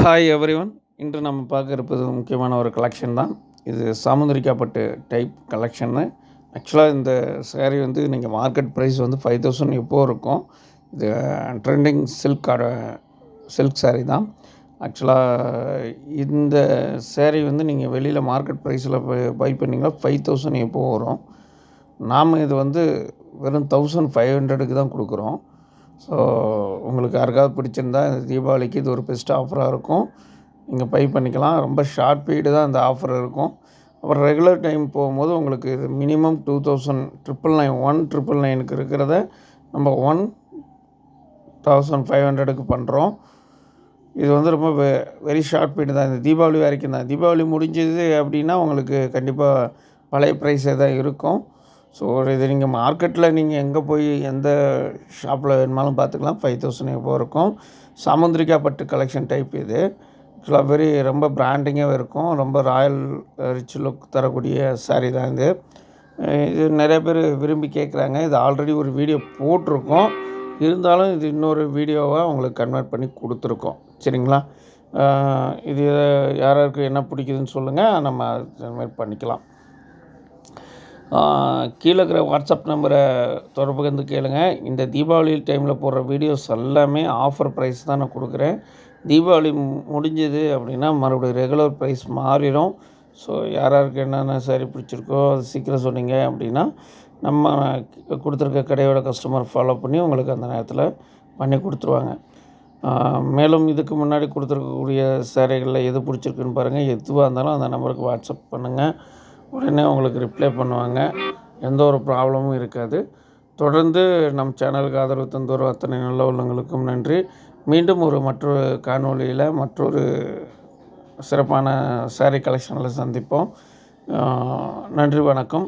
Hi everyone. இன்று நம்ம பார்க்க இருப்பது முக்கியமான ஒரு கலெக்ஷன் தான். இது சாமுந்திரிக்கா பட்டு டைப் கலெக்ஷன்னு. ஆக்சுவலாக இந்த சேரீ வந்து நீங்கள் மார்க்கெட் ப்ரைஸ் வந்து 5000 எப்போது இருக்கும். இது ட்ரெண்டிங் சில்க் சேரீ தான். ஆக்சுவலாக இந்த சேரீ வந்து நீங்கள் வெளியில் மார்க்கெட் ப்ரைஸில் பை பண்ணிங்கன்னா 5000 எப்போது வரும். நாம் இது வந்து வெறும் 1500க்கு தான் கொடுக்குறோம். ஸோ உங்களுக்கு யாருக்காவது பிடிச்சிருந்தா இந்த தீபாவளிக்கு இது ஒரு பெஸ்ட் ஆஃபராக இருக்கும். நீங்கள் பை பண்ணிக்கலாம். ரொம்ப ஷார்ட் பீரியடு தான் இந்த ஆஃபர் இருக்கும். அப்புறம் ரெகுலர் டைம் போகும்போது உங்களுக்கு இது மினிமம் 2000 999க்கு இருக்கிறத நம்ம 1500க்கு பண்ணுறோம். இது வந்து ரொம்ப வெரி ஷார்ட் பீரியட் தான். இந்த தீபாவளி வரைக்கும் தான். தீபாவளி முடிஞ்சது அப்படின்னா உங்களுக்கு கண்டிப்பாக பழைய ப்ரைஸே தான் இருக்கும். ஸோ இது நீங்கள் மார்க்கெட்டில் நீங்கள் எங்கே போய் எந்த ஷாப்பில் வேணுமாலும் பார்த்துக்கலாம். 5000 எப்போ இருக்கும். சாமுந்திரிக்கா பட்டு கலெக்ஷன் டைப் இது. ஆக்சுவலாக ரொம்ப பிராண்டிங்காக இருக்கும். ரொம்ப ராயல் ரிச் லுக் தரக்கூடிய சாரீ தான் இது. இது நிறைய பேர் விரும்பி கேட்குறாங்க. இது ஆல்ரெடி ஒரு வீடியோ போட்டிருக்கோம். இருந்தாலும் இது இன்னொரு வீடியோவாக உங்களுக்கு கன்வெர்ட் பண்ணி கொடுத்துருக்கோம். சரிங்களா? இது யாராருக்கு என்ன பிடிக்குதுன்னு சொல்லுங்கள். நம்ம அது மாதிரி பண்ணிக்கலாம். கீழே இருக்கிற வாட்ஸ்அப் நம்பரை தொடர்பு கொண்டு கேளுங்க. இந்த தீபாவளி டைமில் போடுற வீடியோஸ் எல்லாமே ஆஃபர் ப்ரைஸ் தான் நான் கொடுக்குறேன். தீபாவளி முடிஞ்சது அப்படின்னா மறுபடியும் ரெகுலர் ப்ரைஸ் மாறிடும். ஸோ யாராருக்கு என்னென்ன சாரீ பிடிச்சிருக்கோ அது சீக்கிரம் சொன்னீங்க அப்படின்னா நம்ம கொடுத்துருக்க கடையோட கஸ்டமர் ஃபாலோ பண்ணி உங்களுக்கு அந்த நேரத்தில் பண்ணி கொடுத்துருவாங்க. மேலும் இதுக்கு முன்னாடி கொடுத்துருக்கக்கூடிய சேரீகளில் எது பிடிச்சிருக்குன்னு பாருங்கள். எதுவாக இருந்தாலும் அந்த நம்பருக்கு வாட்ஸ்அப் பண்ணுங்கள். உடனே உங்களுக்கு ரிப்ளை பண்ணுவாங்க. எந்த ஒரு ப்ராப்ளமும் இருக்காது. தொடர்ந்து நம் சேனலுக்கு ஆதரவு தந்து வரும் அத்தனை நல்ல உள்ளங்களுக்கும் நன்றி. மீண்டும் மற்றொரு காணொளியில் மற்றொரு சிறப்பான சாரீ கலெக்ஷனில் சந்திப்போம். நன்றி, வணக்கம்.